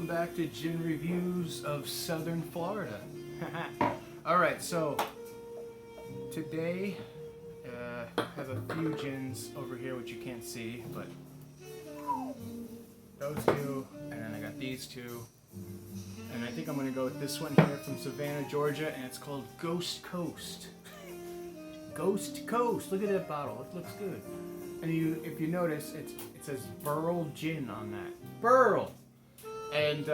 welcome back to Gin Reviews of Southern Florida. Alright, so today I have a few gins over here which you can't see, but those two, and then I got these two, and I think I'm going to go with this one here from Savannah, Georgia, and it's called Ghost Coast. Ghost Coast, look at that bottle, it looks good. And if you notice, it says burl gin on that. Burl! And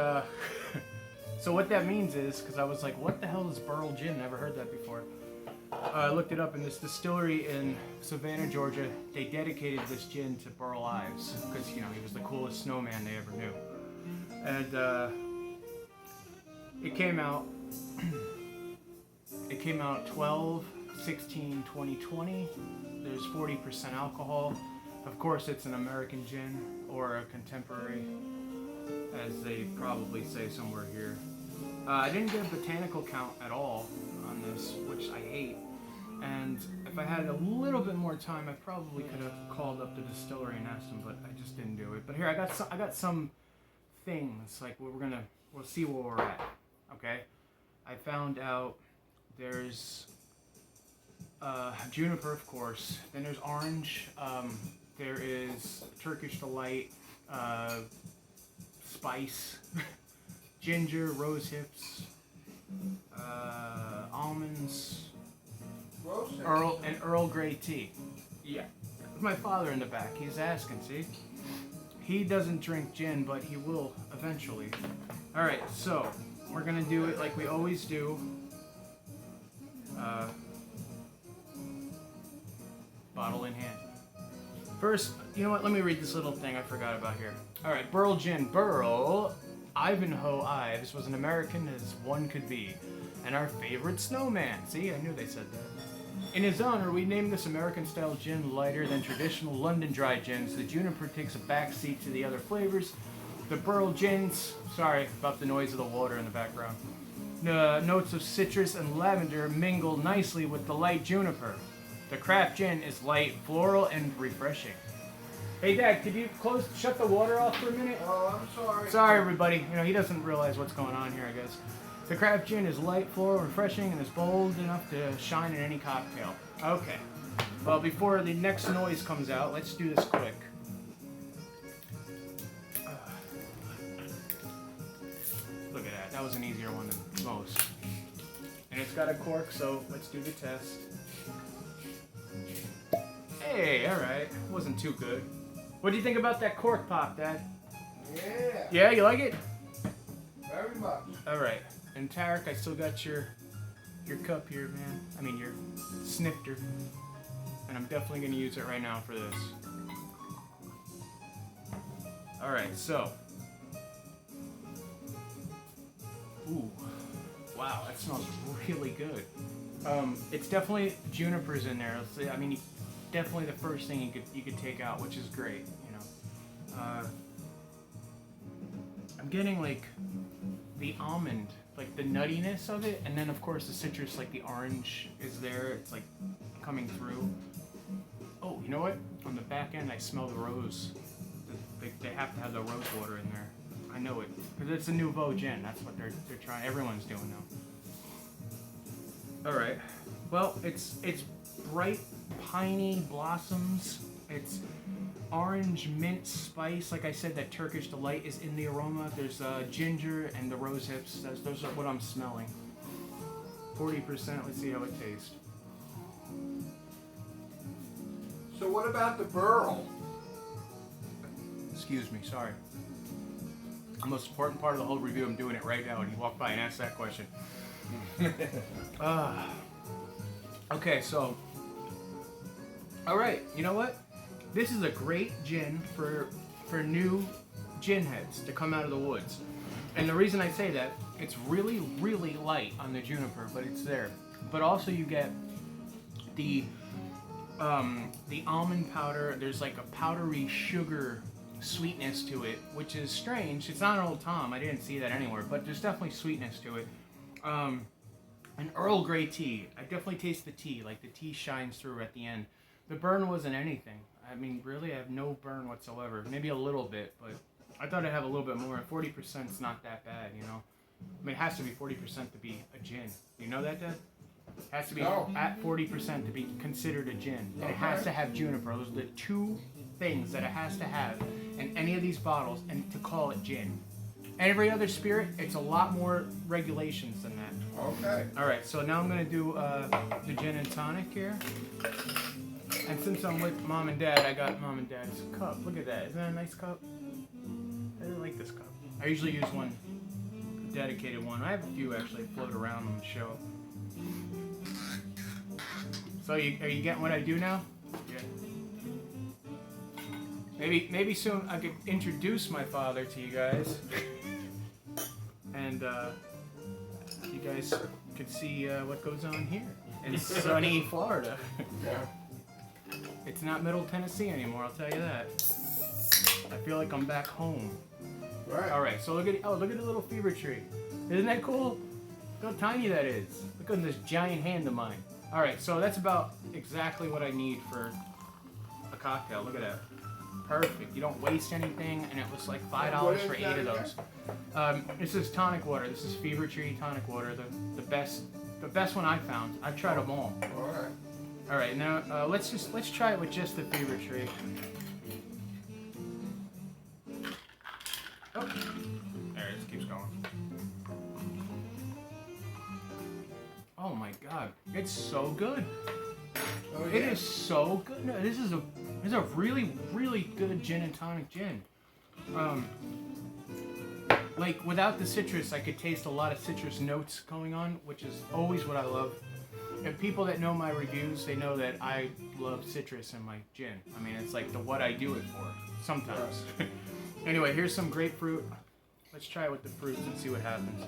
so what that means is, because I was like, what the hell is burl gin? Never heard that before. I looked it up in this distillery in Savannah, Georgia. They dedicated this gin to Burl Ives, because, you know, he was the coolest snowman they ever knew. And it came out 12/16/2020. There's 40% alcohol. Of course, it's an American gin, or a contemporary, as they probably say somewhere here. I didn't get a botanical count at all on this, which I hate. And if I had a little bit more time, I probably could have called up the distillery and asked them, but I just didn't do it. But here, I got some things, like we'll see where we're at, okay? I found out there's juniper, of course. Then there's orange. There is Turkish Delight, spice, ginger, rose hips, almonds, Earl Grey tea. Yeah, my father in the back. He's asking. See, he doesn't drink gin, but he will eventually. All right, so we're gonna do it like we always do. Bottle in hand. First, you know what? Let me read this little thing I forgot about here. All right, Burl Gin. Burl Ivanhoe Ives was an American as one could be, and our favorite snowman. See, I knew they said that. In his honor, we named this American-style gin lighter than traditional London dry gins. The juniper takes a backseat to the other flavors. The Burl Gins, sorry about the noise of the water in the background. The notes of citrus and lavender mingle nicely with the light juniper. The craft gin is light, floral, and refreshing. Hey, Dad, could you shut the water off for a minute? Oh, I'm sorry. Sorry, everybody. You know, he doesn't realize what's going on here, I guess. The craft gin is light, floral, refreshing, and is bold enough to shine in any cocktail. Okay. Well, before the next noise comes out, let's do this quick. Look at that. That was an easier one than most. And it's got a cork, so let's do the test. Hey, alright. Wasn't too good. What do you think about that cork pop, Dad? Yeah. Yeah, you like it? Very much. Alright. And Tarek, I still got your cup here, man. I mean, your snifter. And I'm definitely going to use it right now for this. Alright, so. Ooh. Wow, that smells really good. It's definitely junipers in there. I mean, definitely the first thing you could take out, which is great, you know. I'm getting like the almond, like the nuttiness of it, and then of course the citrus, like the orange is there. It's like coming through. Oh, you know what? On the back end, I smell the rose. They have to have the rose water in there. I know it because it's a nouveau gin. That's what they're trying. Everyone's doing now. All right. Well, it's bright piney blossoms. It's orange mint spice. Like I said, that Turkish Delight is in the aroma. There's ginger and the rose hips. Those are what I'm smelling. 40%. Let's see how it tastes. So what about the burl? Excuse me. Sorry. The most important part of the whole review. I'm doing it right now, and you walk by and ask that question. Okay, so. All right, you know what? This is a great gin for new gin heads to come out of the woods. And the reason I say that, it's really, really light on the juniper, but it's there. But also you get the almond powder. There's like a powdery sugar sweetness to it, which is strange. It's not an Old Tom. I didn't see that anywhere, but there's definitely sweetness to it. An Earl Grey tea. I definitely taste the tea. Like the tea shines through at the end. The burn wasn't anything. I mean, really, I have no burn whatsoever. Maybe a little bit, but I thought I'd have a little bit more. 40% is not that bad, you know. I mean, it has to be 40% to be a gin. You know that, Dad? It has to be at 40% to be considered a gin. And it has to have juniper. Those are the two things that it has to have in any of these bottles and to call it gin. Every other spirit, it's a lot more regulations than that. Okay. All right, so now I'm going to do the gin and tonic here. And since I'm with Mom and Dad, I got Mom and Dad's cup. Look at that. Isn't that a nice cup? I really like this cup. I usually use one, a dedicated one. I have a few actually float around on the show. So are you getting what I do now? Yeah. Maybe soon I could introduce my father to you guys. And you guys could see what goes on here in sunny Florida. Yeah. It's not Middle Tennessee anymore, I'll tell you that. I feel like I'm back home. Right. All right, so look at the little fever tree. Isn't that cool? Look how tiny that is. Look at this giant hand of mine. All right, so that's about exactly what I need for a cocktail. Look at that. Perfect. You don't waste anything, and it was like $5 for 8 of those. This is tonic water. This is Fever Tree tonic water. The best one I found. I've tried them all. All right. All right, now let's try it with just the Fever Tree. Oh, there it keeps going. Oh my God, it's so good. Oh, It is so good. No, this is a really, really good gin and tonic gin. Like without the citrus, I could taste a lot of citrus notes going on, which is always what I love. And people that know my reviews, they know that I love citrus in my gin. I mean, it's like what I do it for, sometimes. Anyway, here's some grapefruit. Let's try it with the fruits and see what happens.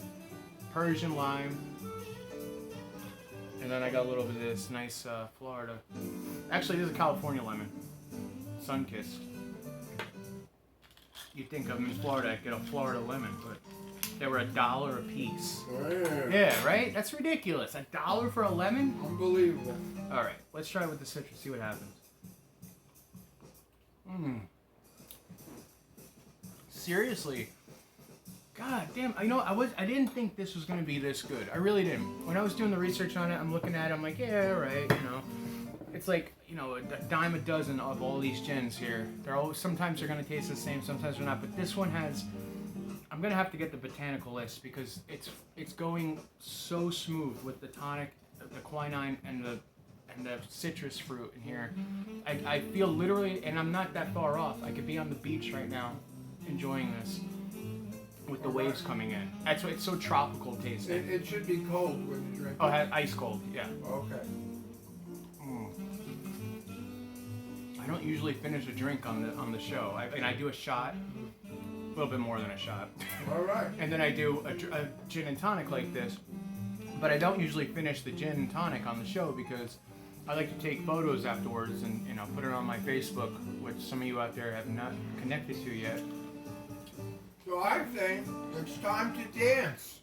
Persian lime. And then I got a little bit of this nice Florida. Actually, this is a California lemon. Sunkissed. You'd think I'm in Florida, I'd get a Florida lemon, but they were $1 a piece. Oh, yeah. Yeah, right? That's ridiculous. $1 for a lemon? Unbelievable. All right, let's try it with the citrus, see what happens. Seriously. God damn, you know, I didn't think this was going to be this good. I really didn't. When I was doing the research on it, I'm looking at it, I'm like, yeah, right, you know. It's like, you know, a dime a dozen of all these gins here. Sometimes they're going to taste the same, sometimes they're not, but this one has, I'm going to have to get the botanical list because it's going so smooth with the tonic, the quinine, and the citrus fruit in here. I feel literally, and I'm not that far off, I could be on the beach right now enjoying this with the waves coming in. That's why it's so tropical tasting. It should be cold when you drink Oh, it. ice cold, yeah. Okay. I don't usually finish a drink on the show. I do a shot, a little bit more than a shot. All right. And then I do a gin and tonic like this. But I don't usually finish the gin and tonic on the show because I like to take photos afterwards and, you know, put it on my Facebook, which some of you out there have not connected to yet. So I think it's time to dance.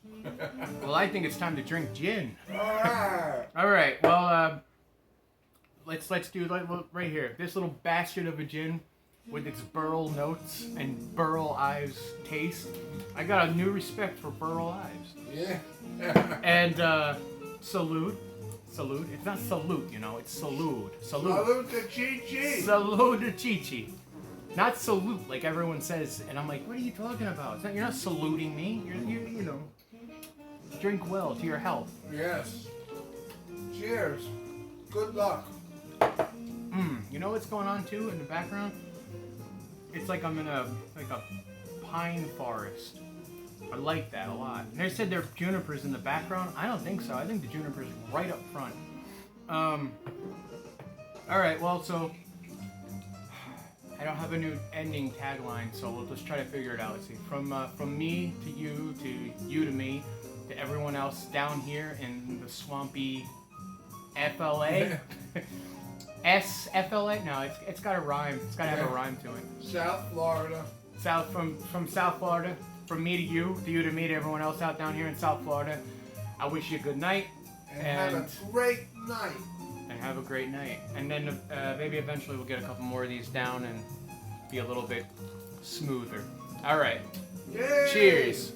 Well, I think it's time to drink gin. All right. All right. Well, let's do right here. This little bastard of a gin with its burl notes and burl Ives taste. I got a new respect for burl Ives. Yeah. And salute. It's not salute, you know. It's salute. Salute to Chi-Chi. Salute to Chi-Chi. Not salute like everyone says. And I'm like, what are you talking about? You're not saluting me. You know. Drink well to your health. Yes. Cheers. Good luck. You know what's going on too in the background? It's like I'm in a pine forest. I like that a lot. And they said there are junipers in the background. I don't think so. I think the juniper's right up front. All right. Well, so I don't have a new ending tagline, so we'll just try to figure it out. Let's see. From me to you to me to everyone else down here in the swampy FLA. SFLA? No, it's got a rhyme. It's got to have a rhyme to it. South Florida. From South Florida. From me to you to me to everyone else out down here in South Florida. I wish you a good night. And have a great night. And have a great night. And then maybe eventually we'll get a couple more of these down and be a little bit smoother. All right. Yay! Cheers.